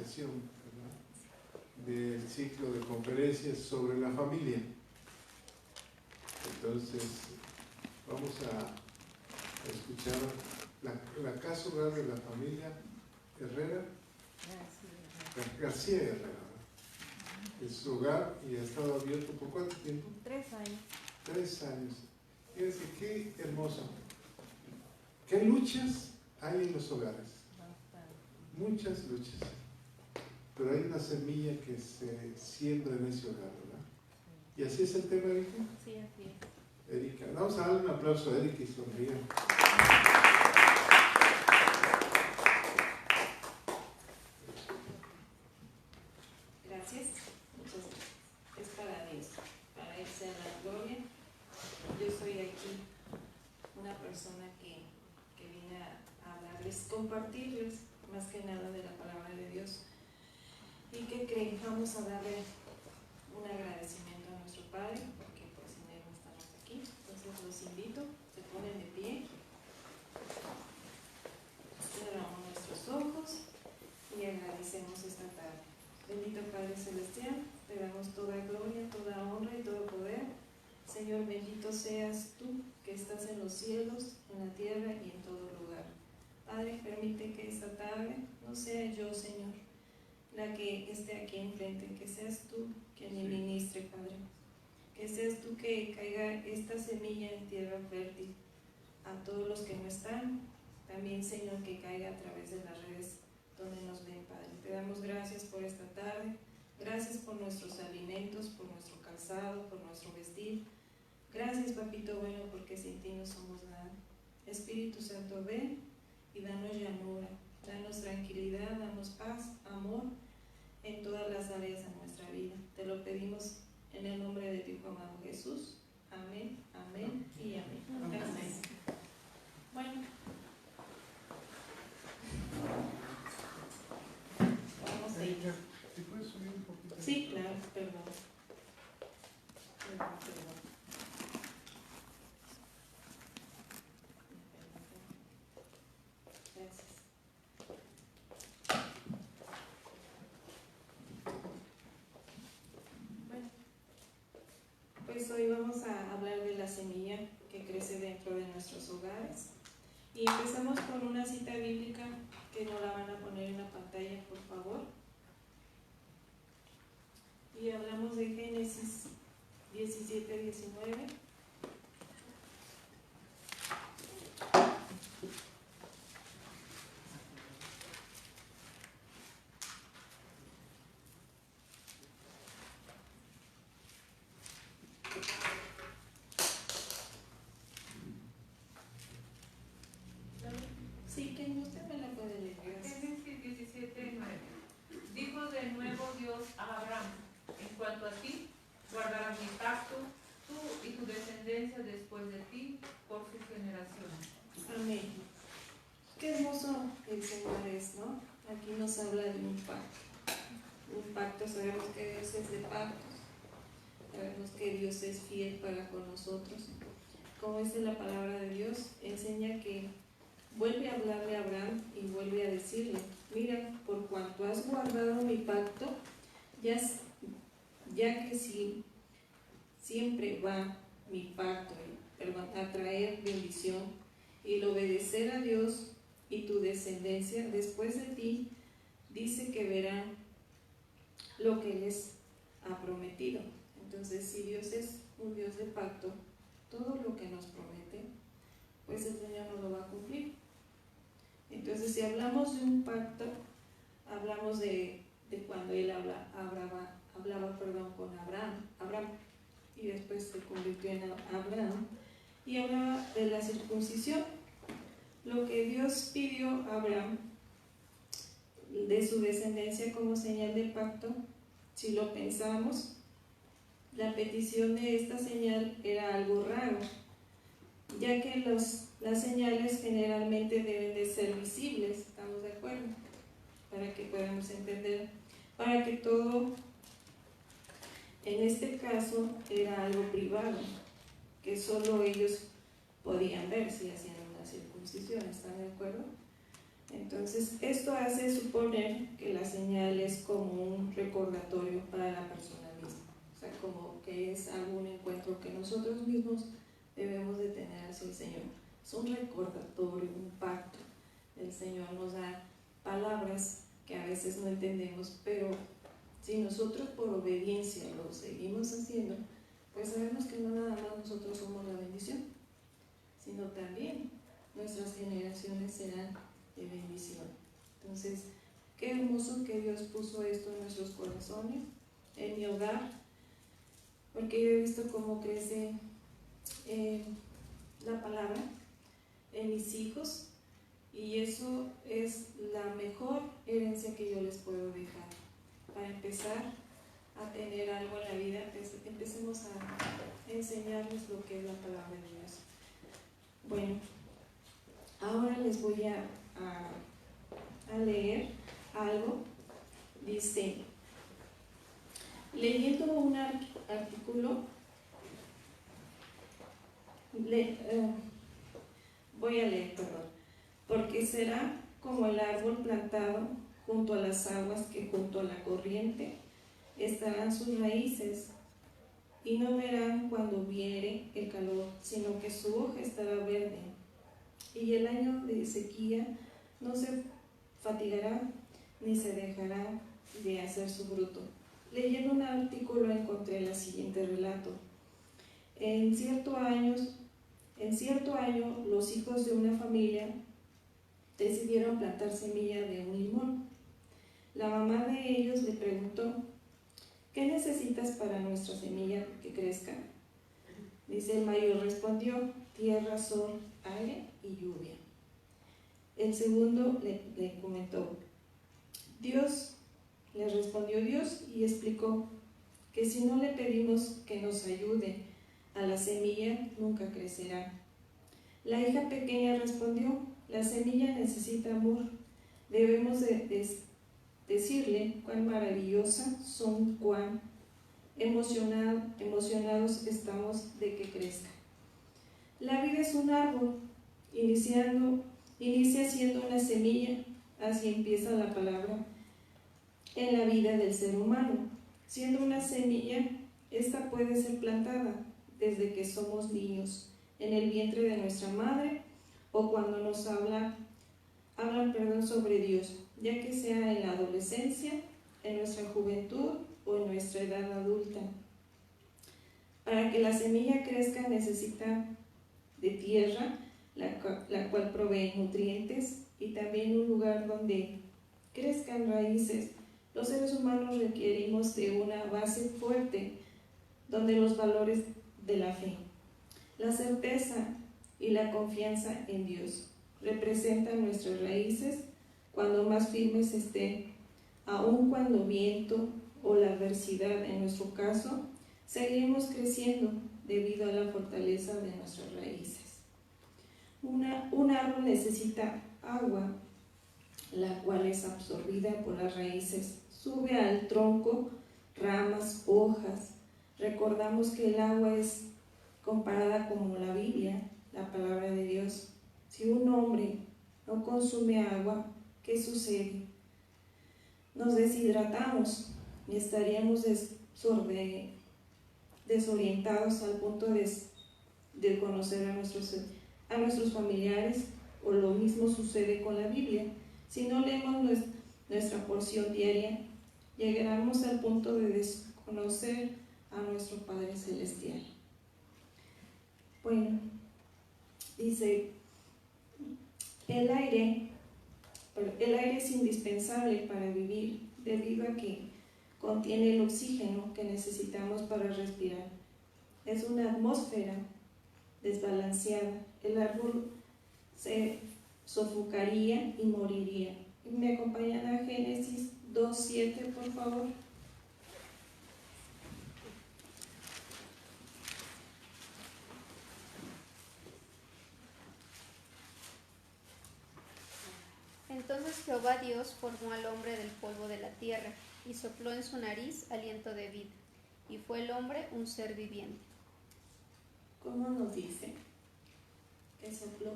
finalización, ¿verdad?, del ciclo de conferencias sobre la familia. Entonces, vamos a escuchar la casa hogar de la familia Herrera, García Herrera. Es su hogar y ha estado abierto ¿por cuánto tiempo? 3 años. 3 años. Fíjense qué hermoso. ¿Qué luchas hay en los hogares? Muchas luchas. Pero hay una semilla que se siembra en ese hogar, ¿verdad? ¿Y así es el tema, Erika? Sí, así es. Erika, vamos a darle un aplauso a Erika y sonríe. Gracias. Muchas gracias. Es para Dios, para Él sea la gloria. Yo soy aquí una persona que viene a hablarles, compartirles más que nada de la palabra de Dios. ¿Y qué creen? Vamos a darle un agradecimiento a nuestro Padre, porque pues sin Él no estamos aquí. Entonces los invito, se ponen de pie, cerramos nuestros ojos y agradecemos esta tarde. Bendito Padre Celestial, te damos toda gloria, toda honra y todo poder. Señor, bendito seas tú que estás en los cielos, en la tierra y en todo lugar. Padre, permite que esta tarde no sea yo, Señor, la que esté aquí enfrente, que seas tú quien me ministre, Padre. Que seas tú que caiga esta semilla en tierra fértil a todos los que no están. También, Señor, que caiga a través de las redes donde nos ven, Padre. Te damos gracias por esta tarde. Gracias por nuestros alimentos, por nuestro calzado, por nuestro vestir. Gracias, Papito bueno, porque sin ti no somos nada. Espíritu Santo, ven y danos llanura, danos tranquilidad, danos paz, amor en todas las áreas de nuestra vida. Te lo pedimos en el nombre de tu Hijo amado Jesús. Amén, amén y amén. Gracias. Bueno. Vamos a ir. ¿Te puedes subir un poquito? Sí, claro, perdón. Perdón. Gracias. Bueno, pues hoy vamos a hablar de la semilla que crece dentro de nuestros hogares. Y empezamos con una cita bíblica que nos la van a poner en la pantalla, por favor. Y hablamos de Génesis 17-19. Sí, quien usted me la puede leer. Gracias. Génesis 17:9. Dijo de nuevo Dios a Abraham: en cuanto a ti, guardarás mi pacto, tú y tu descendencia después de ti, por sus generaciones. Amén. Qué hermoso el Señor es, ¿no? Aquí nos habla de un pacto. Un pacto, sabemos que Dios es de pactos. Sabemos que Dios es fiel para con nosotros. Como dice la palabra de Dios, enseña que vuelve a hablarle a Abraham y vuelve a decirle: mira, por cuanto has guardado mi pacto, ya que si siempre va mi pacto a traer bendición, y el obedecer a Dios y tu descendencia después de ti, dice que verán lo que les ha prometido. Entonces, si Dios es un Dios de pacto, todo lo que nos promete, pues el Señor nos lo va a cumplir. Entonces, si hablamos de un pacto, hablamos de cuando Él hablaba con Abraham, y después se convirtió en Abraham, y hablaba de la circuncisión. Lo que Dios pidió a Abraham de su descendencia como señal de pacto, si lo pensamos, la petición de esta señal era algo raro, ya que las señales generalmente deben de ser visibles, ¿estamos de acuerdo? Para que podamos entender, para que todo, en este caso, era algo privado, que solo ellos podían ver si hacían una circuncisión, ¿están de acuerdo? Entonces, esto hace suponer que la señal es como un recordatorio para la persona misma, o sea, como que es algún encuentro que nosotros mismos debemos de tener hacia el Señor. Es un recordatorio, un pacto. El Señor nos da palabras que a veces no entendemos, pero si nosotros por obediencia lo seguimos haciendo, pues sabemos que no nada más nosotros somos la bendición, sino también nuestras generaciones serán de bendición. Entonces, qué hermoso que Dios puso esto en nuestros corazones, en mi hogar, porque yo he visto cómo crece la palabra en mis hijos, y eso es la mejor herencia que yo les puedo dejar. Para empezar a tener algo en la vida, pues empecemos a enseñarles lo que es la palabra de Dios. Bueno, ahora les voy a leer algo. Dice, leyendo un artículo, voy a leer, perdón. Porque será como el árbol plantado junto a las aguas, que junto a la corriente estarán sus raíces, y no verán cuando viere el calor, sino que su hoja estará verde, y el año de sequía no se fatigará ni se dejará de hacer su fruto. Leyendo un artículo encontré el siguiente relato. En cierto año los hijos de una familia decidieron plantar semilla de un limón. La mamá de ellos le preguntó, ¿qué necesitas para nuestra semilla que crezca? Dice, el mayor respondió, tierra, sol, aire y lluvia. El segundo le comentó, le respondió Dios y explicó que si no le pedimos que nos ayude a la semilla, nunca crecerá. La hija pequeña respondió, la semilla necesita amor. Debemos decirle cuán maravillosa son, cuán emocionados estamos de que crezca. La vida es un árbol, inicia siendo una semilla, así empieza la palabra en la vida del ser humano. Siendo una semilla, esta puede ser plantada desde que somos niños, en el vientre de nuestra madre, o cuando nos hablan sobre Dios, ya que sea en la adolescencia, en nuestra juventud o en nuestra edad adulta. Para que la semilla crezca necesita de tierra, la cual provee nutrientes, y también un lugar donde crezcan raíces. Los seres humanos requerimos de una base fuerte, donde los valores de la fe, la certeza y la confianza en Dios representan nuestras raíces. Cuando más firmes estén, aun cuando viento o la adversidad en nuestro caso, seguiremos creciendo debido a la fortaleza de nuestras raíces. Un árbol necesita agua, la cual es absorbida por las raíces, sube al tronco, ramas, hojas. Recordamos que el agua es comparada como la Biblia, la palabra de Dios. Si un hombre no consume agua, ¿qué sucede? Nos deshidratamos y estaríamos desorientados al punto de conocer a nuestros familiares, o lo mismo sucede con la Biblia. Si no leemos nuestra porción diaria, llegaremos al punto de desconocer a nuestro Padre Celestial. Bueno, dice, el aire es indispensable para vivir, debido a que contiene el oxígeno que necesitamos para respirar. Es una atmósfera desbalanceada. El árbol se sofocaría y moriría. ¿Me acompañan a Génesis 2:7, por favor? Entonces Jehová Dios formó al hombre del polvo de la tierra, y sopló en su nariz aliento de vida, y fue el hombre un ser viviente. ¿Cómo nos dice? Que sopló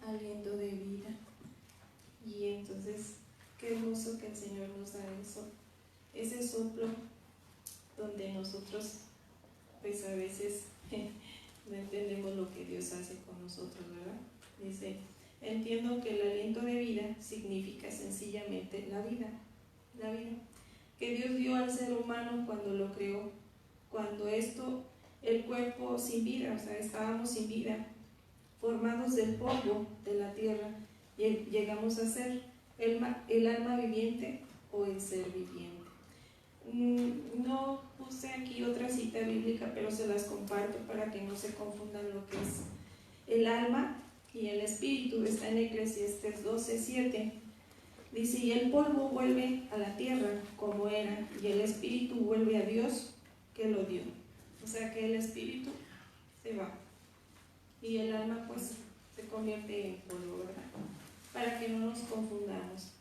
aliento de vida. Y entonces, qué hermoso que el Señor nos da eso, ese soplo donde nosotros, pues a veces no entendemos lo que Dios hace con nosotros, ¿verdad? Dice, entiendo que el aliento de vida significa sencillamente la vida que Dios dio al ser humano cuando lo creó, cuando el cuerpo sin vida, o sea, estábamos sin vida, formados del polvo de la tierra, llegamos a ser el alma viviente o el ser viviente. No puse aquí otra cita bíblica, pero se las comparto para que no se confundan lo que es el alma y el espíritu. Está en Eclesiastés 12:7. Dice, y el polvo vuelve a la tierra como era, y el espíritu vuelve a Dios que lo dio. O sea que el espíritu se va y el alma pues se convierte en polvo, ¿verdad? Para que no nos confundamos.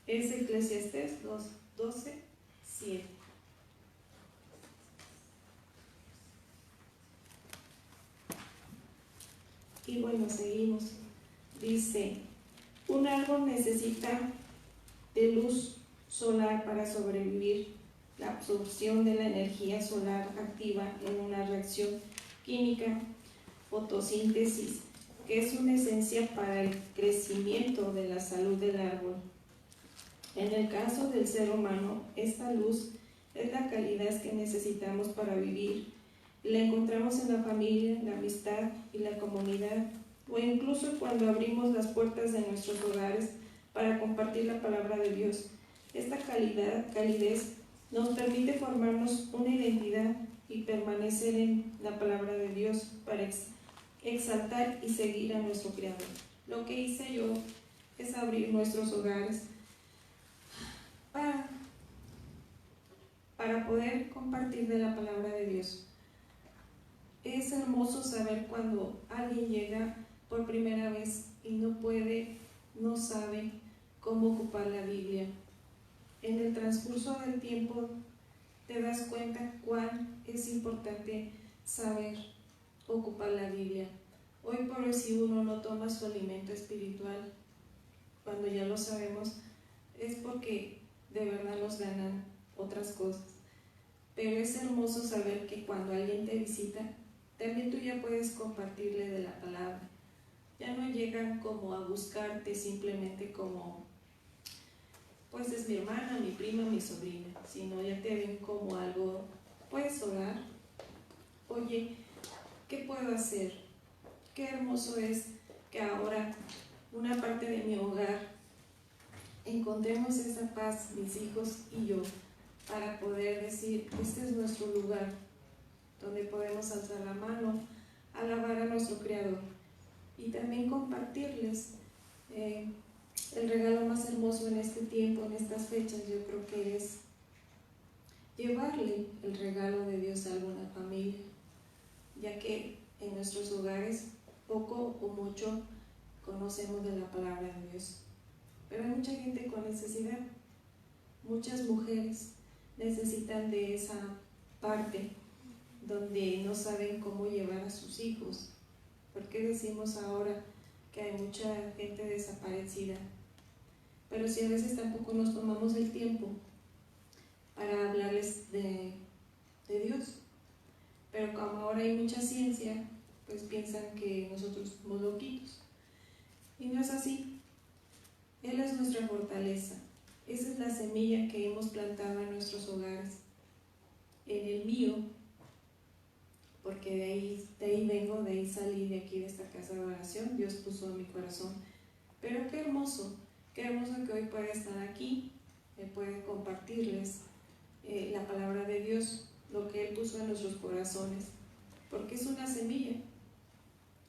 Es Eclesiastés 12:7. Y bueno, seguimos. Dice, un árbol necesita de luz solar para sobrevivir. La absorción de la energía solar activa en una reacción química, fotosíntesis, que es una esencia para el crecimiento de la salud del árbol. En el caso del ser humano, esta luz es la calidad que necesitamos para vivir, y la encontramos en la familia, la amistad y la comunidad, o incluso cuando abrimos las puertas de nuestros hogares para compartir la palabra de Dios. Esta calidez nos permite formarnos una identidad y permanecer en la palabra de Dios para exaltar y seguir a nuestro Creador. Lo que hice yo es abrir nuestros hogares para poder compartir de la palabra de Dios. Es hermoso saber cuando alguien llega por primera vez y no sabe cómo ocupar la Biblia. En el transcurso del tiempo te das cuenta cuán es importante saber ocupar la Biblia. Hoy por hoy, si uno no toma su alimento espiritual, cuando ya lo sabemos, es porque de verdad nos ganan otras cosas. Pero es hermoso saber que cuando alguien te visita, también tú ya puedes compartirle de la palabra. Ya no llegan como a buscarte simplemente como, pues es mi hermana, mi prima, mi sobrina, sino ya te ven como algo, puedes orar. Oye, ¿qué puedo hacer? Qué hermoso es que ahora una parte de mi hogar encontremos esa paz, mis hijos y yo, para poder decir, este es nuestro lugar, donde podemos alzar la mano, alabar a nuestro Creador y también compartirles el regalo más hermoso en este tiempo, en estas fechas. Yo creo que es llevarle el regalo de Dios a alguna familia, ya que en nuestros hogares poco o mucho conocemos de la palabra de Dios, pero hay mucha gente con necesidad. Muchas mujeres necesitan de esa parte donde no saben cómo llevar a sus hijos. ¿Por qué decimos ahora que hay mucha gente desaparecida? Pero si a veces tampoco nos tomamos el tiempo para hablarles de Dios. Pero como ahora hay mucha ciencia, pues piensan que nosotros somos loquitos. Y no es así. Él es nuestra fortaleza. Esa es la semilla que hemos plantado en nuestros hogares. En el mío, porque de ahí vengo, de ahí salí, de aquí, de esta casa de oración, Dios puso en mi corazón. Pero qué hermoso que hoy pueda estar aquí, puede compartirles la palabra de Dios, lo que Él puso en nuestros corazones, porque es una semilla.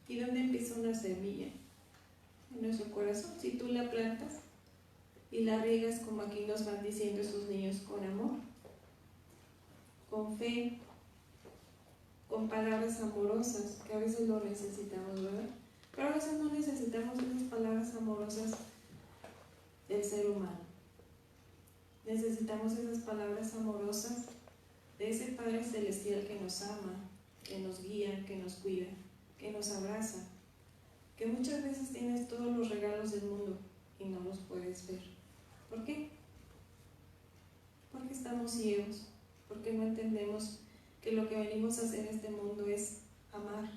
¿Y dónde empieza una semilla? En nuestro corazón. Si tú la plantas y la riegas, como aquí nos van diciendo estos niños, con amor, con fe, con palabras amorosas, que a veces lo necesitamos, ¿verdad? Pero a veces no necesitamos esas palabras amorosas del ser humano. Necesitamos esas palabras amorosas de ese Padre Celestial que nos ama, que nos guía, que nos cuida, que nos abraza, que muchas veces tiene todos los regalos del mundo y no los puedes ver. ¿Por qué? Porque estamos ciegos, porque no entendemos que lo que venimos a hacer en este mundo es amar,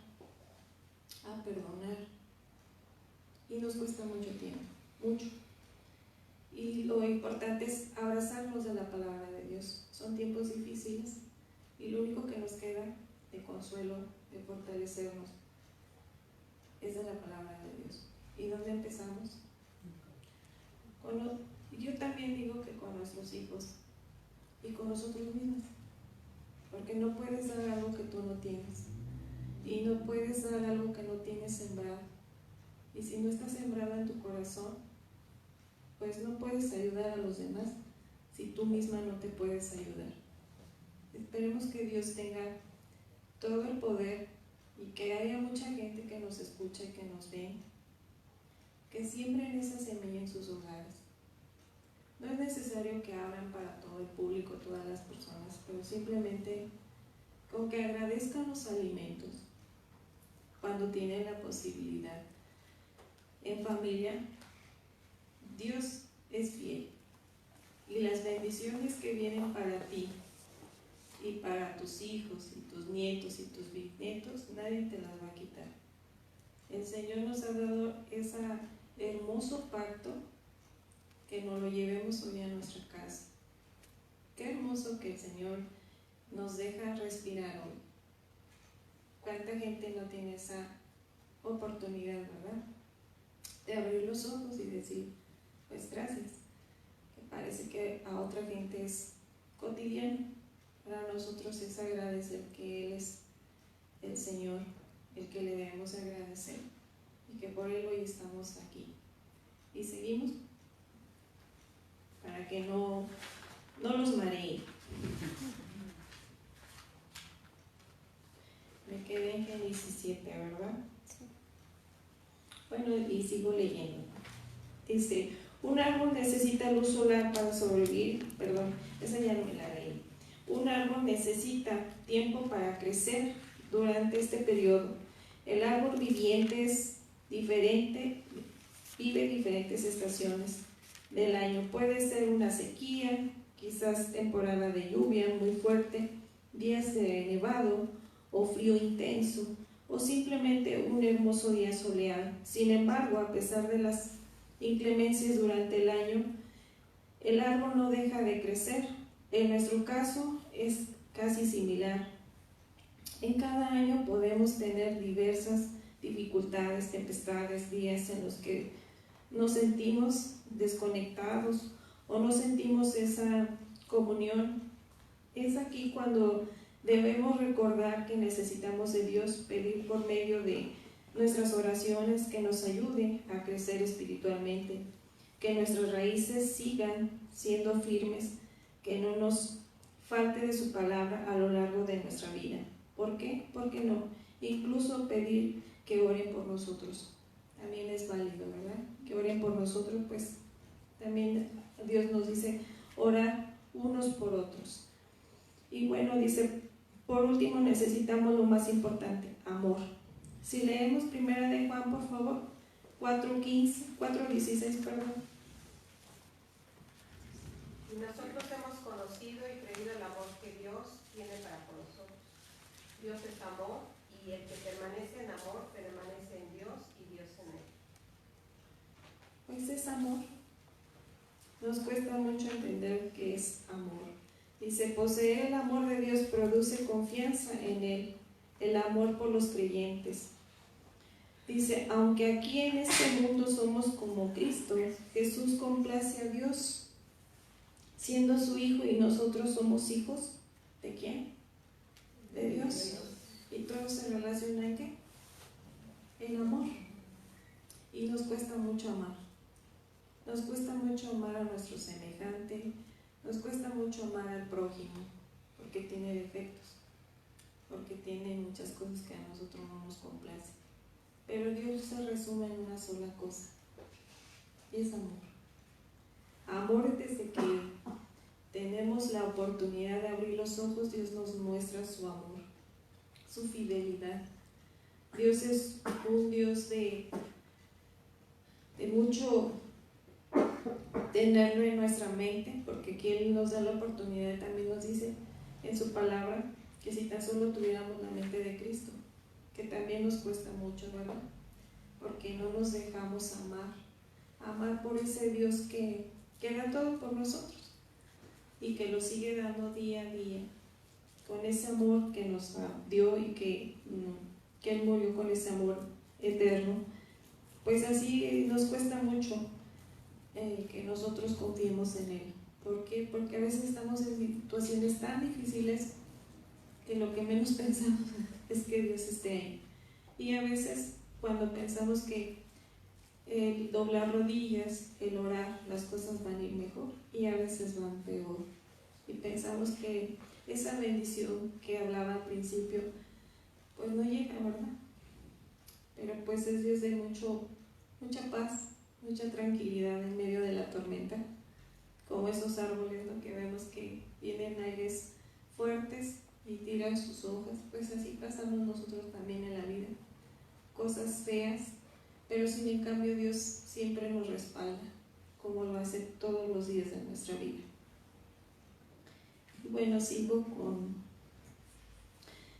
a perdonar. Y nos cuesta mucho tiempo, mucho. Y lo importante es abrazarnos de la palabra de Dios. Son tiempos difíciles y lo único que nos queda de consuelo, de fortalecernos, es de la palabra de Dios. ¿Y dónde empezamos? Yo también digo que con nuestros hijos y con nosotros mismos, porque no puedes dar algo que tú no tienes y no puedes dar algo que no tienes sembrado, y si no está sembrado en tu corazón, pues no puedes ayudar a los demás si tú misma no te puedes ayudar. Esperemos que Dios tenga todo el poder y que haya mucha gente que nos escuche y que nos ve, que siembren esa semilla en sus hogares. No es necesario que abran para todo el público, todas las personas, pero simplemente con que agradezcan los alimentos cuando tienen la posibilidad. En familia, Dios es fiel y las bendiciones que vienen para ti y para tus hijos y tus nietos y tus bisnietos, nadie te las va a quitar. El Señor nos ha dado ese hermoso pacto, que nos lo llevemos hoy a nuestra casa. Qué hermoso que el Señor nos deja respirar hoy. ¿Cuánta gente no tiene esa oportunidad, verdad? De abrir los ojos y decir, pues gracias. Que parece que a otra gente es cotidiano. Para nosotros es agradecer que Él es el Señor, el que le debemos agradecer, y que por Él hoy estamos aquí. Y seguimos para que no los maree. Me quedé en Génesis 7, ¿verdad? Sí. Bueno, y sigo leyendo. Dice, un árbol necesita luz solar para sobrevivir. Perdón, esa ya no me la leí. Un árbol necesita tiempo para crecer durante este periodo. El árbol viviente es diferente, vive diferentes estaciones del año. Puede ser una sequía, quizás temporada de lluvia muy fuerte, días de nevado o frío intenso, o simplemente un hermoso día soleado. Sin embargo, a pesar de las inclemencias durante el año, el árbol no deja de crecer. En nuestro caso es casi similar. En cada año podemos tener diversas dificultades, tempestades, días en los que nos sentimos desconectados o no sentimos esa comunión. Es aquí cuando debemos recordar que necesitamos de Dios, pedir por medio de nuestras oraciones que nos ayude a crecer espiritualmente, que nuestras raíces sigan siendo firmes, que no nos falte de su palabra a lo largo de nuestra vida. ¿Por qué? Porque no, incluso pedir que oren por nosotros también es válido, ¿verdad? Que oren por nosotros, pues también Dios nos dice orar unos por otros. Y bueno, dice, por último necesitamos lo más importante, amor. Si leemos primera de Juan, por favor, 4:16, perdón. Y nosotros hemos conocido y creído el amor que Dios tiene para con nosotros. Dios es amor, y el que permanece en amor permanece en Dios y Dios en él. Pues es amor. Nos cuesta mucho entender qué es amor. Dice, poseer el amor de Dios produce confianza en Él, el amor por los creyentes. Dice, aunque aquí en este mundo somos como Cristo, Jesús complace a Dios, siendo su Hijo, y nosotros somos hijos ¿de quién? De Dios. Y todo se relaciona en ¿qué? En amor. Y nos cuesta mucho amar. Nos cuesta mucho amar a nuestro semejante, nos cuesta mucho amar al prójimo, porque tiene defectos, porque tiene muchas cosas que a nosotros no nos complacen. Pero Dios se resume en una sola cosa, y es amor. Amor desde que tenemos la oportunidad de abrir los ojos, Dios nos muestra su amor, su fidelidad. Dios es un Dios de mucho tenerlo en nuestra mente, porque aquí Él nos da la oportunidad, también nos dice en su palabra que si tan solo tuviéramos la mente de Cristo, que también nos cuesta mucho, ¿verdad? Porque no nos dejamos amar por ese Dios que da todo por nosotros y que lo sigue dando día a día, con ese amor que nos dio y que Él murió con ese amor eterno. Pues así nos cuesta mucho que nosotros confiemos en Él. ¿Por qué? Porque a veces estamos en situaciones tan difíciles que lo que menos pensamos es que Dios esté ahí. Y a veces cuando pensamos que el doblar rodillas, el orar, las cosas van a ir mejor y a veces van peor. Y pensamos que esa bendición que hablaba al principio, pues no llega, ¿verdad? Pero pues es Dios de mucha paz, mucha tranquilidad en medio de la tormenta, como esos árboles, ¿no? Que vemos que vienen aires fuertes y tiran sus hojas. Pues así pasamos nosotros también en la vida, cosas feas, pero sin en cambio Dios siempre nos respalda, como lo hace todos los días de nuestra vida. Bueno, sigo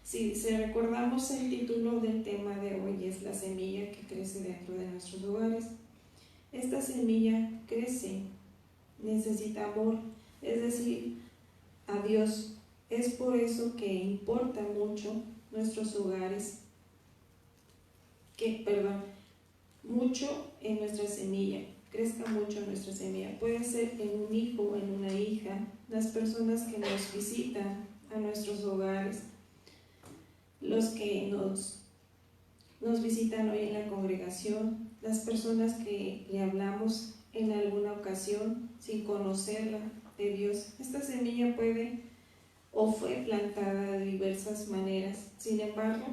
si recordamos el título del tema de hoy es la semilla que crece dentro de nuestros hogares. Esta semilla crece, necesita amor, es decir, a Dios. Es por eso que importa mucho nuestros hogares, mucho en nuestra semilla, crezca mucho nuestra semilla. Puede ser en un hijo o en una hija, las personas que nos visitan a nuestros hogares, los que nos visitan hoy en la congregación, las personas que le hablamos en alguna ocasión sin conocerla de Dios. Esta semilla puede o fue plantada de diversas maneras. Sin embargo,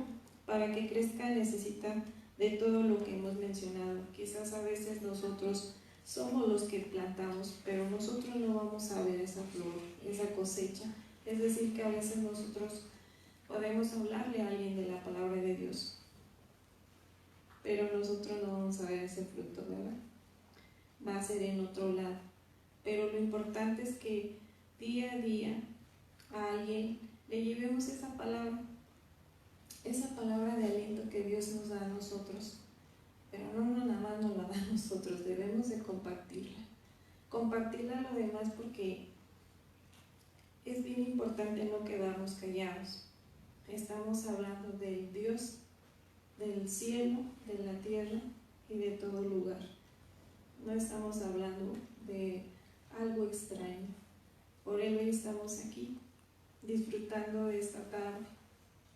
para que crezca necesita de todo lo que hemos mencionado. Quizás a veces nosotros somos los que plantamos, pero nosotros no vamos a ver esa flor, esa cosecha. Es decir, que a veces nosotros podemos hablarle a alguien de la palabra de Dios, pero nosotros no vamos a ver ese fruto, ¿verdad? Va a ser en otro lado. Pero lo importante es que día a día a alguien le llevemos esa palabra de aliento que Dios nos da a nosotros. Pero no nada más nos la da a nosotros, debemos de compartirla a los demás, porque es bien importante no quedarnos callados. Estamos hablando del Dios del cielo, de la tierra y de todo lugar. No estamos hablando de algo extraño. Por Él hoy estamos aquí, disfrutando de esta tarde,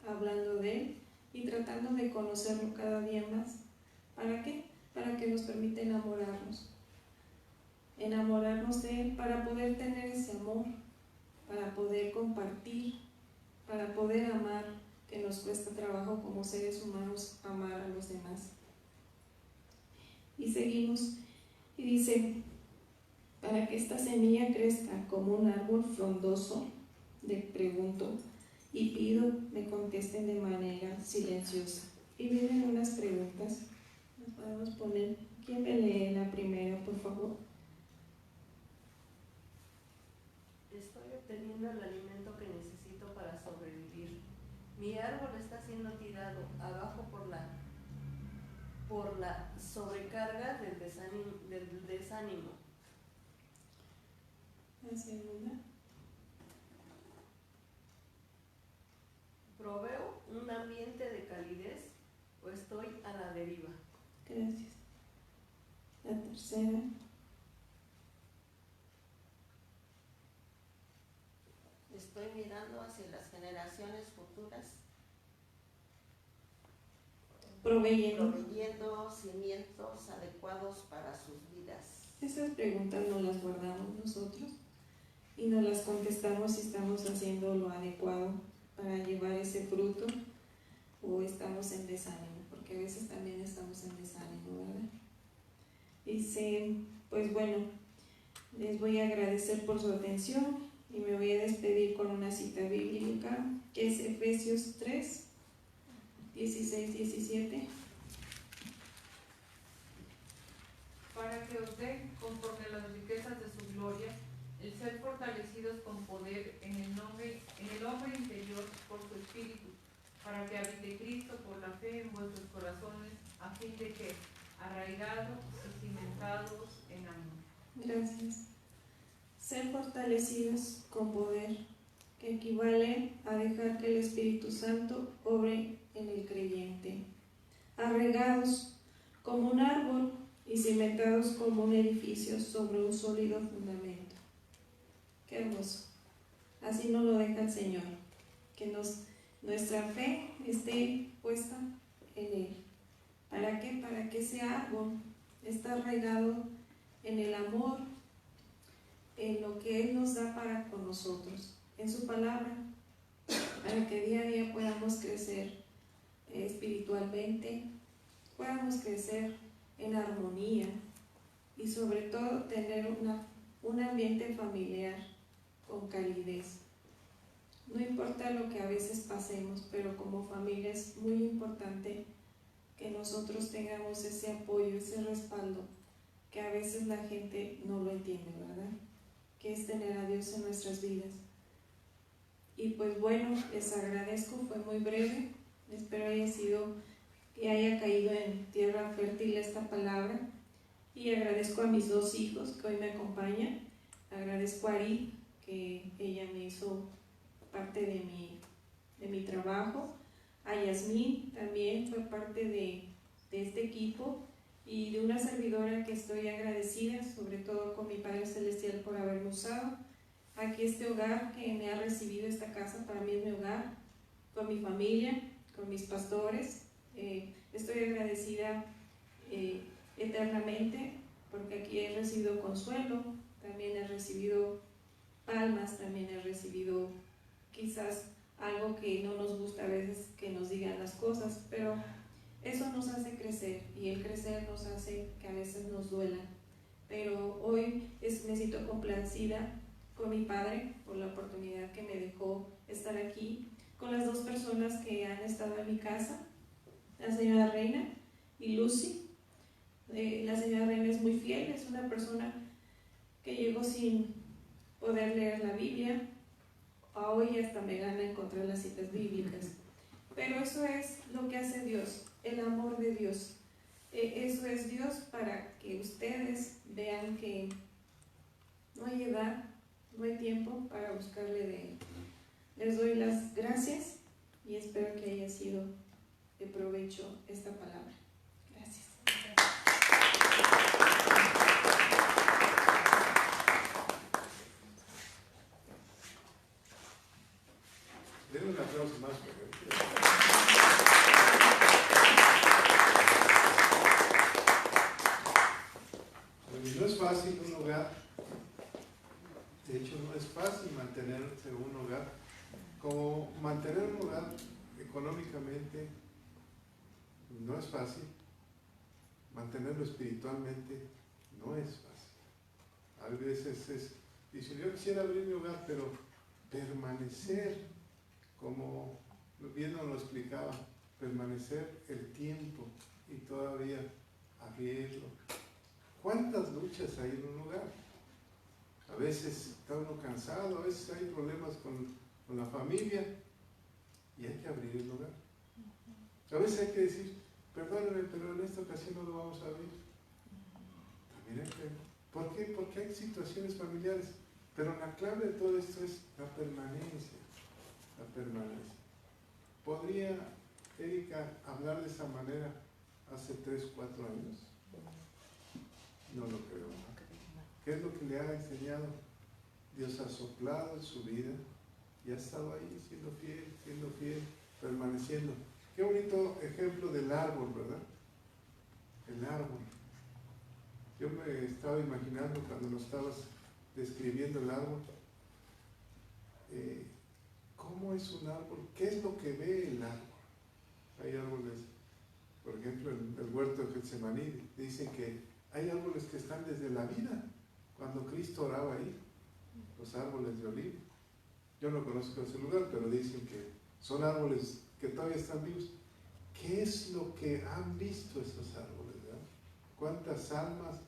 hablando de Él y tratando de conocerlo cada día más. ¿Para qué? Para que nos permita enamorarnos de Él, para poder tener ese amor, para poder compartir, para poder amar, que nos cuesta trabajo como seres humanos amar a los demás. Y seguimos, y dice, para que esta semilla crezca como un árbol frondoso, le pregunto y pido me contesten de manera silenciosa. Y vienen unas preguntas, las podemos poner. ¿Quién me lee la primera, por favor? Estoy obteniendo el alimento que necesito para sobrevivir. Mi árbol está siendo tirado abajo por la sobrecarga del desánimo. La segunda. ¿Proveo un ambiente de calidez o estoy a la deriva? Gracias. La tercera. Estoy mirando hacia las generaciones futuras, proveyendo cimientos adecuados para sus vidas. Esas preguntas no las guardamos nosotros y nos las contestamos si estamos haciendo lo adecuado para llevar ese fruto o estamos en desánimo, porque a veces también estamos en desánimo, ¿verdad? Dice, pues bueno, les voy a agradecer por su atención y me voy a despedir con una cita bíblica que es Efesios 3, 16-17. Para que que os dé, conforme a las riquezas de su gloria, el ser fortalecidos con poder en el hombre interior por su espíritu, para que habite Cristo por la fe en vuestros corazones, a fin de que, arraigados y cimentados en amor. Gracias. Ser fortalecidos con poder, que equivale a dejar que el Espíritu Santo obre en el creyente. Arraigados como un árbol y cimentados como un edificio sobre un sólido fundamento. Qué hermoso. Así nos lo deja el Señor, que nuestra fe esté puesta en Él. ¿Para qué? Para que ese árbol está arraigado en el amor, en lo que Él nos da para con nosotros, en su palabra, para que día a día podamos crecer espiritualmente, podamos crecer en armonía y sobre todo tener un ambiente familiar con calidez. No importa lo que a veces pasemos, pero como familia es muy importante que nosotros tengamos ese apoyo, ese respaldo, que a veces la gente no lo entiende, ¿verdad? Que es tener a Dios en nuestras vidas. Y pues bueno, les agradezco, fue muy breve, espero que haya caído en tierra fértil esta palabra, y agradezco a mis dos hijos que hoy me acompañan. Agradezco a Ari, que ella me hizo parte de mi trabajo, a Yasmín también fue parte de este equipo, y de una servidora que estoy agradecida, sobre todo con mi Padre Celestial por haberme usado. Aquí este hogar que me ha recibido, esta casa para mí es mi hogar, con mi familia, con mis pastores. Estoy agradecida eternamente, porque aquí he recibido consuelo, también he recibido palmas, también he recibido quizás algo que no nos gusta a veces que nos digan las cosas, pero eso nos hace crecer, y el crecer nos hace que a veces nos duela. Pero hoy me siento complacida con mi Padre por la oportunidad que me dejó estar aquí, con las dos personas que han estado en mi casa, la señora Reina y Lucy. La señora Reina es muy fiel, es una persona que llegó sin poder leer la Biblia. Hoy hasta me gana encontrar las citas bíblicas. Pero eso es lo que hace Dios, el amor de Dios. Eso es Dios, para que ustedes vean que no hay edad, no hay tiempo para buscarle de Él. Les doy las gracias y espero que haya sido de provecho esta palabra. Gracias. Denle un aplauso más. Pues no es fácil un hogar, de hecho no es fácil mantenerse un hogar, como mantener un hogar económicamente no es fácil, mantenerlo espiritualmente no es fácil. A veces dice, yo quisiera abrir mi hogar, pero permanecer, como bien nos lo explicaba, permanecer el tiempo y todavía abrirlo. ¿Cuántas luchas hay en un hogar? A veces está uno cansado, a veces hay problemas con la familia, y hay que abrir el hogar. A veces hay que decir, perdónenme, pero en esta ocasión no lo vamos a abrir. También hay que. ¿Por qué? Porque hay situaciones familiares, pero la clave de todo esto es la permanencia. La permanencia. ¿Podría Erika hablar de esa manera hace 3, 4 años? No lo creo. ¿Qué es lo que le ha enseñado? Dios ha soplado en su vida y ha estado ahí siendo fiel, permaneciendo. Qué bonito ejemplo del árbol, ¿verdad? El árbol. Yo me estaba imaginando cuando nos estabas describiendo el árbol, ¿cómo es un árbol? ¿Qué es lo que ve el árbol? Hay árboles, por ejemplo, en el huerto de Getsemaní, dicen que hay árboles que están desde la vida, cuando Cristo oraba ahí, los árboles de olivo. Yo no conozco ese lugar, pero dicen que son árboles que todavía están vivos. ¿Qué es lo que han visto esos árboles, ¿verdad? ¿Cuántas almas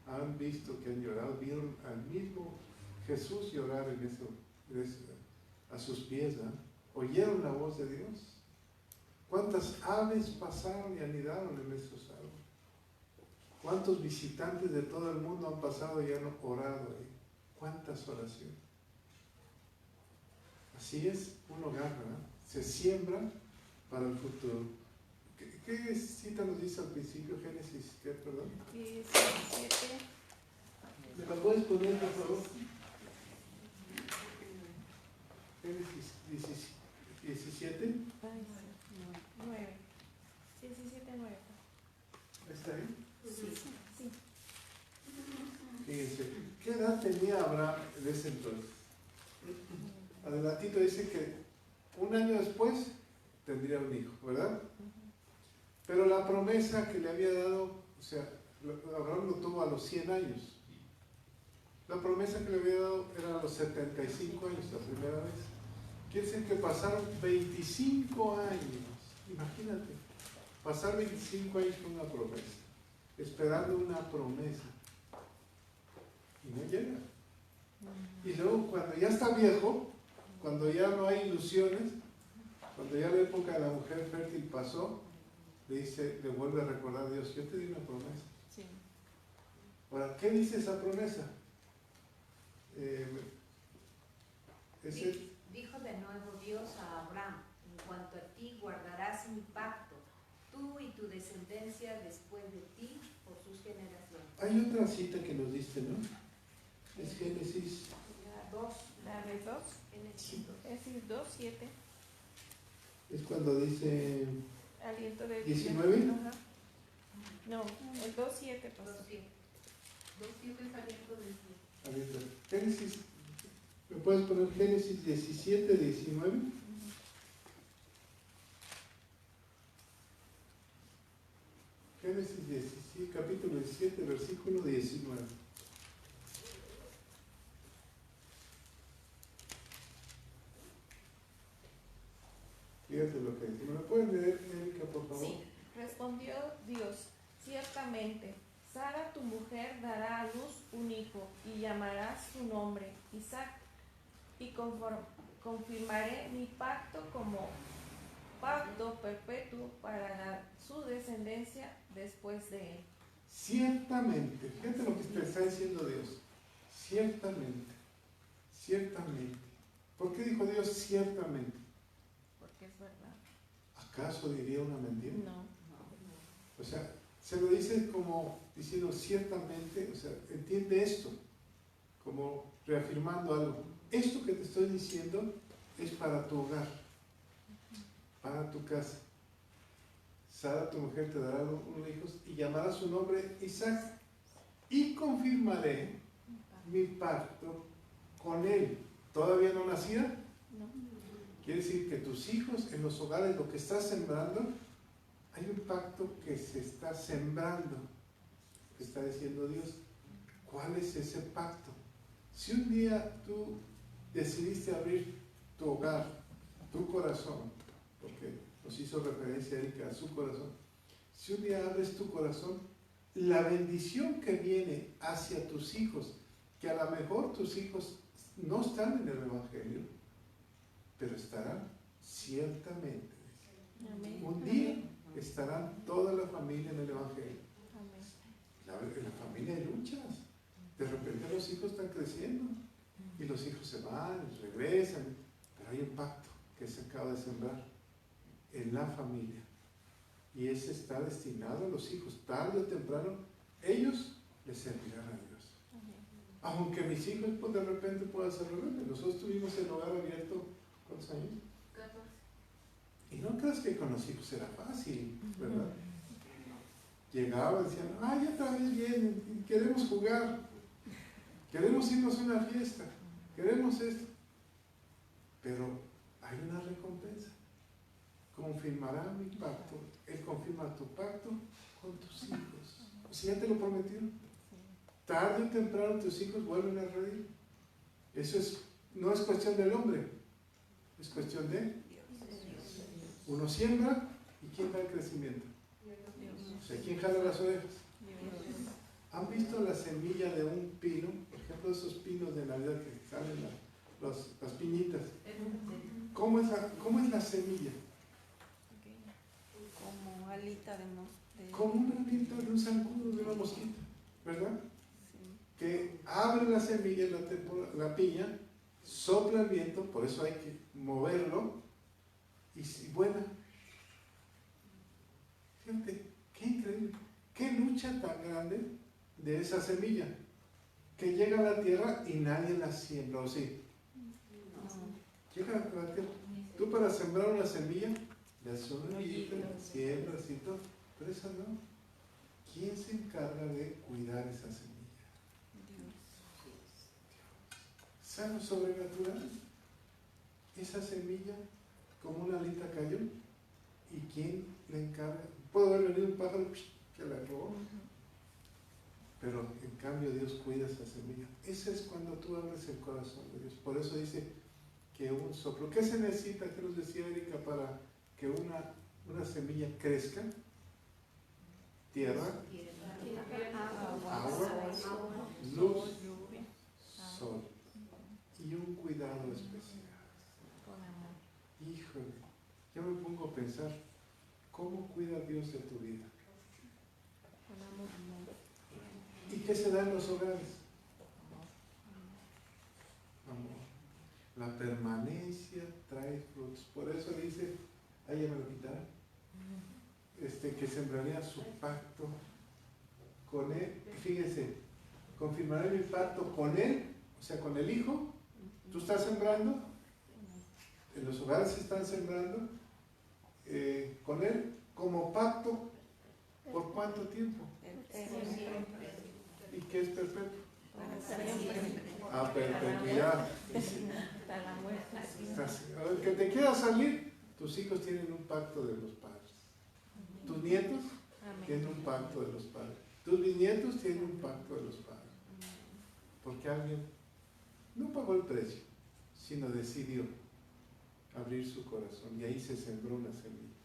han visto, que han llorado, vieron al mismo Jesús llorar a sus pies, ¿verdad? Oyeron la voz de Dios. ¿Cuántas aves pasaron y anidaron en esos árboles? ¿Cuántos visitantes de todo el mundo han pasado y han orado ahí? ¿Cuántas oraciones? Así es un hogar, ¿verdad? Se siembra para el futuro. ¿Qué cita nos dice al principio? Génesis, ¿qué, perdón? 17. ¿Me la puedes poner, por favor? Génesis 17. 9. 17, 9. ¿Está ahí? Sí. Fíjense, ¿qué edad tenía Abraham en ese entonces? Adelantito dice que un año después tendría un hijo, ¿verdad? Pero la promesa que le había dado, o sea, Abraham lo tuvo a los 100 años. La promesa que le había dado era a los 75 años, la primera vez. Quiere decir que pasaron 25 años. Imagínate, pasar 25 años con una promesa, esperando una promesa. Y no llega. Y luego cuando ya está viejo, cuando ya no hay ilusiones, cuando ya la época de la mujer fértil pasó, le vuelve a recordar a Dios, yo te di una promesa. Sí. Ahora, ¿qué dice esa promesa? Dijo de nuevo Dios a Abraham, en cuanto a ti guardarás mi pacto, tú y tu descendencia después de ti por sus generaciones. Hay otra cita que nos diste, ¿no? Es Génesis. La de 2. Génesis 2. Es decir, 2, 7. Es cuando dice Aliento de vida. 19. Ajá. No, el 2, 7. 2, 7. 2, 7 es aliento de vida. A ver, Génesis, ¿me puedes poner Génesis 17, 19? Génesis 17, capítulo 17, versículo 19. Fíjate lo que dice. ¿Me lo pueden leer, Erika, por favor? Sí. Respondió Dios, ciertamente, Sara tu mujer dará a luz un hijo y llamarás su nombre Isaac, y confirmaré mi pacto como pacto perpetuo para su descendencia después de él. Ciertamente, fíjate lo que te está diciendo Dios. Ciertamente, ciertamente. ¿Por qué dijo Dios ciertamente? Porque es verdad. ¿Acaso diría una mentira? No. O sea, se lo dice como diciendo ciertamente, o sea, entiende esto, como reafirmando algo. Esto que te estoy diciendo es para tu hogar, para tu casa. Sara, tu mujer, te dará unos hijos y llamará su nombre Isaac. Y confirmaré mi pacto con él. ¿Todavía no nacía? No. Quiere decir que tus hijos en los hogares, lo que estás sembrando, hay un pacto que se está sembrando, que está diciendo Dios. ¿Cuál es ese pacto? Si un día tú decidiste abrir tu hogar, tu corazón, porque nos hizo referencia Erika a su corazón, si un día abres tu corazón, la bendición que viene hacia tus hijos, que a lo mejor tus hijos no están en el Evangelio, pero estarán ciertamente. Amén. Un día estarán toda la familia en el Evangelio. Amén. En la familia hay luchas. De repente los hijos están creciendo y los hijos se van, regresan, pero hay un pacto que se acaba de sembrar en la familia y ese está destinado a los hijos. Tarde o temprano ellos les servirán a Dios. Aunque mis hijos pues, de repente puedan ser rebeldes. Nosotros tuvimos el hogar abierto, ¿cuántos años? 14. Y no creas que con los hijos era fácil, ¿verdad? Llegaban, decían, ay, otra vez vienen, queremos jugar, queremos irnos a una fiesta, queremos esto. Pero hay una recompensa. Confirmará mi pacto. Él confirma tu pacto con tus hijos. O sea, ya te lo prometieron. Tarde o temprano tus hijos vuelven a reír. Eso no es cuestión del hombre, es cuestión de uno siembra y quién da el crecimiento. O sea, ¿quién jala las orejas? ¿Han visto la semilla de un pino? Por ejemplo, esos pinos de Navidad que salen las piñitas. ¿Cómo es la semilla? Como alita de Como una alita de un zancudo de una mosquita, ¿verdad? Que abre la semilla, la piña, sopla el viento, por eso hay que moverlo y vuela. Fíjate, qué increíble, qué lucha tan grande de esa semilla, que llega a la tierra y nadie la siembra, ¿o sí? Llega a la tierra. Tú para sembrar una semilla, le haces una hoyita, siembras y todo, pero esa no. ¿Quién se encarga de cuidar esa semilla? ¿Es algo sobrenatural? Esa semilla, como una alita cayó, ¿y quién le encarga? Puede haber venido un pájaro que la robó, pero en cambio Dios cuida esa semilla. Ese es cuando tú abres el corazón de Dios. Por eso dice que un soplo. ¿Qué se necesita? ¿Qué nos decía Erika para que una semilla crezca? Tierra, agua, luz, sol y un cuidado especial. Híjole, yo me pongo a pensar, ¿cómo cuida Dios de tu vida? ¿Y qué se da en los hogares? Amor. La permanencia trae frutos. Por eso dice, ahí ya me lo quitaron, que sembraría su pacto con él. Fíjense, confirmaré mi pacto con él, o sea, con el Hijo. Tú estás sembrando, en los hogares se están sembrando, con él, como pacto, ¿por cuánto tiempo? ¿Y qué es perpetuo? A perpetuidad. El que te quiera salir, tus hijos tienen un pacto de los padres. Tus nietos tienen un pacto de los padres. Tus bisnietos tienen un pacto de los padres. Porque alguien no pagó el precio, sino decidió abrir su corazón y ahí se sembró una semilla.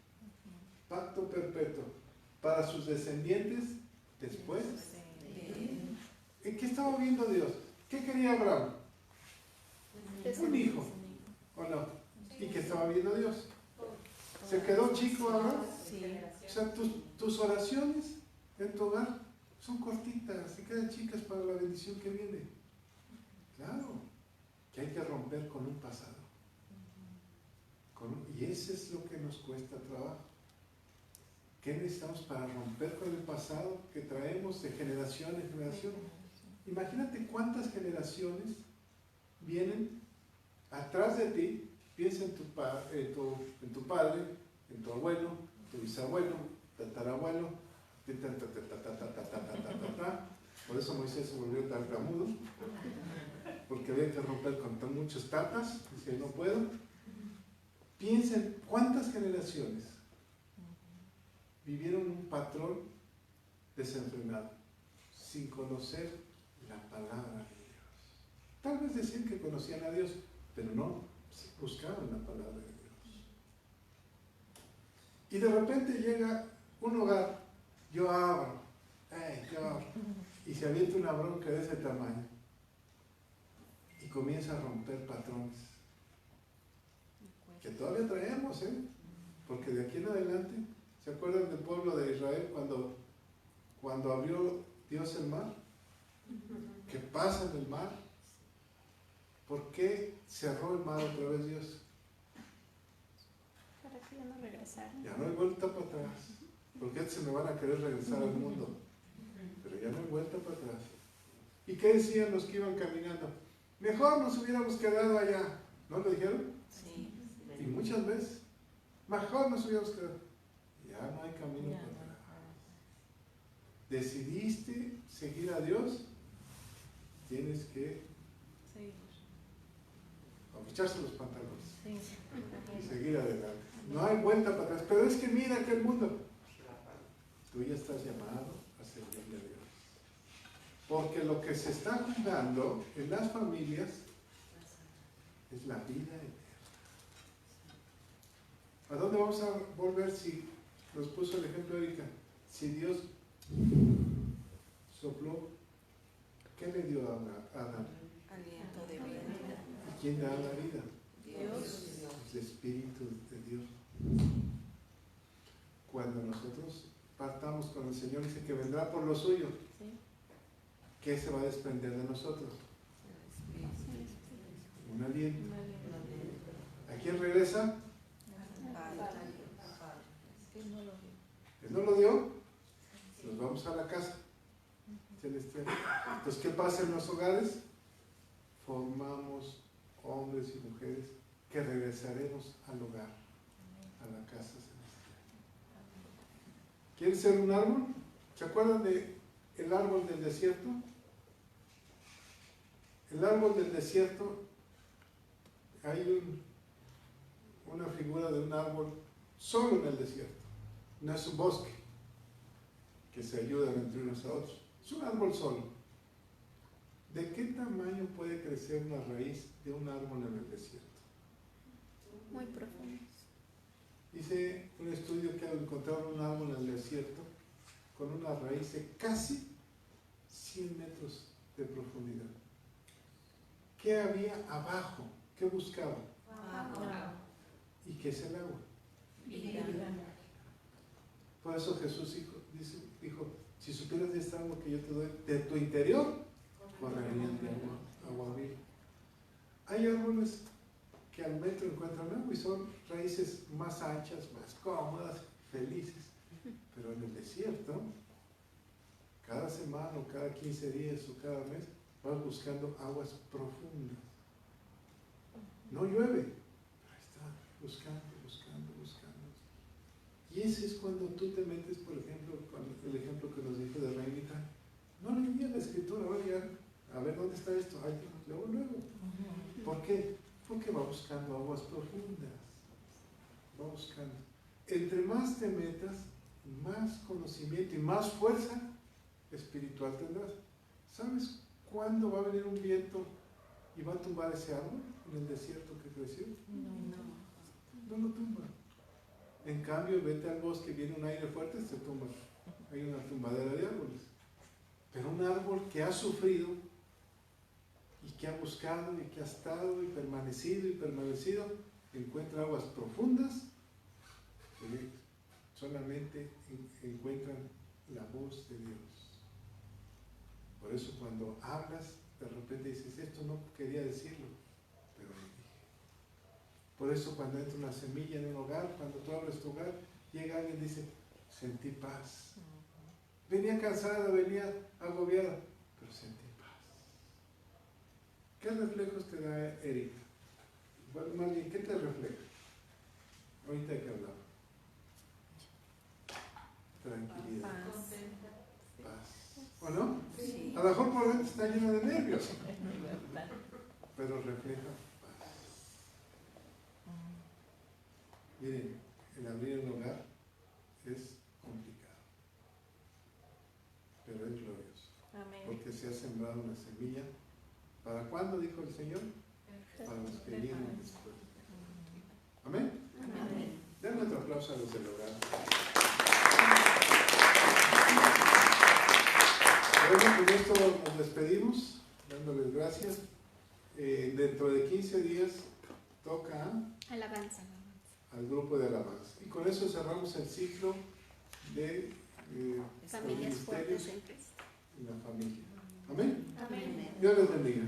Pacto perpetuo para sus descendientes después. ¿En qué estaba viendo Dios? ¿Qué quería Abraham? Un hijo, ¿o no? ¿Y qué estaba viendo Dios? ¿Se quedó chico Abraham? O sea, tus oraciones en tu hogar son cortitas, se quedan chicas para la bendición que viene. Claro, que hay que romper con un pasado. Y ese es lo que nos cuesta trabajo. ¿Qué necesitamos para romper con el pasado que traemos de generación en generación? Imagínate cuántas generaciones vienen atrás de ti. Piensa en tu padre, en tu abuelo, tu bisabuelo, tatarabuelo, por eso Moisés se volvió tartamudo, porque había que romper con muchos tatas, dice, no puedo. Piensen cuántas generaciones vivieron un patrón desenfrenado, sin conocer la palabra de Dios. Tal vez decían que conocían a Dios, pero no buscaban la palabra de Dios. Y de repente llega un hogar, yo abro, y se avienta una bronca de ese tamaño, y comienza a romper patrones, que todavía traemos, porque de aquí en adelante, ¿se acuerdan del pueblo de Israel cuando abrió Dios el mar? ¿Qué pasa en el mar? ¿Por qué cerró el mar otra vez Dios? Para que ya no regresaran. Ya no hay vuelta para atrás. Porque se me van a querer regresar al mundo. Pero ya no hay vuelta para atrás. ¿Y qué decían los que iban caminando? Mejor nos hubiéramos quedado allá. ¿No lo dijeron? Sí. Y muchas veces. Mejor nos hubiéramos quedado. Ya no hay camino para atrás. Decidiste seguir a Dios, tienes que echarse los pantalones y seguir adelante. No hay vuelta para atrás. Pero es que mira que el mundo, tú ya estás llamado a servirle a Dios. Porque lo que se está jugando en las familias es la vida eterna. ¿A dónde vamos a volver si nos puso el ejemplo Erika? Si Dios sopló, ¿qué le dio a Adán? Aliento de vida. ¿Y quién da la vida? Dios. El Espíritu de Dios. Cuando nosotros partamos con el Señor, dice que vendrá por lo suyo. Sí. ¿Qué se va a desprender de nosotros? Un aliento. ¿A quién regresa? Él no lo dio. Nos vamos a la casa celestial. Entonces, ¿qué pasa en los hogares? Formamos hombres y mujeres que regresaremos al hogar, a la casa celestial. ¿Quieren ser un árbol? ¿Se acuerdan de el árbol del desierto? El árbol del desierto, hay una figura de un árbol solo en el desierto. No es un bosque que se ayudan entre unos a otros. Es un árbol solo. ¿De qué tamaño puede crecer una raíz de un árbol en el desierto? Muy profundos. Hice un estudio que encontraron un árbol en el desierto con una raíz de casi 100 metros de profundidad. ¿Qué había abajo? ¿Qué buscaba? ¿Y qué es el agua? Por eso Jesús dijo, si supieras de esta agua que yo te doy, de tu interior correrían de agua viva. Hay árboles que al metro encuentran agua y son raíces más anchas, más cómodas, felices. Pero en el desierto, cada semana o cada 15 días o cada mes, vas buscando aguas profundas. No llueve, pero ahí está, buscando. Y ese es cuando tú te metes, por ejemplo, con el ejemplo que nos dijo de Reinita. No leía la escritura, a ver dónde está esto. Ay, luego. ¿Por qué? Porque va buscando aguas profundas. Va buscando. Entre más te metas, más conocimiento y más fuerza espiritual tendrás. ¿Sabes cuándo va a venir un viento y va a tumbar ese árbol en el desierto que creció? No lo tumba. En cambio, vete al bosque, viene un aire fuerte, se tumba. Hay una tumbadera de árboles. Pero un árbol que ha sufrido y que ha buscado y que ha estado y permanecido, encuentra aguas profundas que solamente encuentran la voz de Dios. Por eso cuando hablas, de repente dices, esto no quería decirlo, pero lo dije. Por eso cuando entra una semilla en un hogar, cuando tú abres tu hogar, llega alguien y dice, sentí paz. Venía cansada, venía agobiada, pero sentí paz. ¿Qué reflejos te da Erika? Bueno, más bien, ¿qué te refleja? Ahorita que hablaba. Tranquilidad. Paz. ¿O no? Sí. A lo mejor por dentro está lleno de nervios, pero refleja paz. Miren, el abrir un hogar es complicado, pero es glorioso. Amén. Porque se ha sembrado una semilla. ¿Para cuándo, dijo el Señor? Para los que vienen después. Amén. Amén. Denle otro aplauso a los del hogar. Bueno, con esto nos despedimos, dándoles gracias. Dentro de 15 días toca Alabanza. al grupo de alabanza. Y con eso cerramos el ciclo de Familias fuertes ministerios en Cristo. y la familia. Amén. Amén. Dios les bendiga.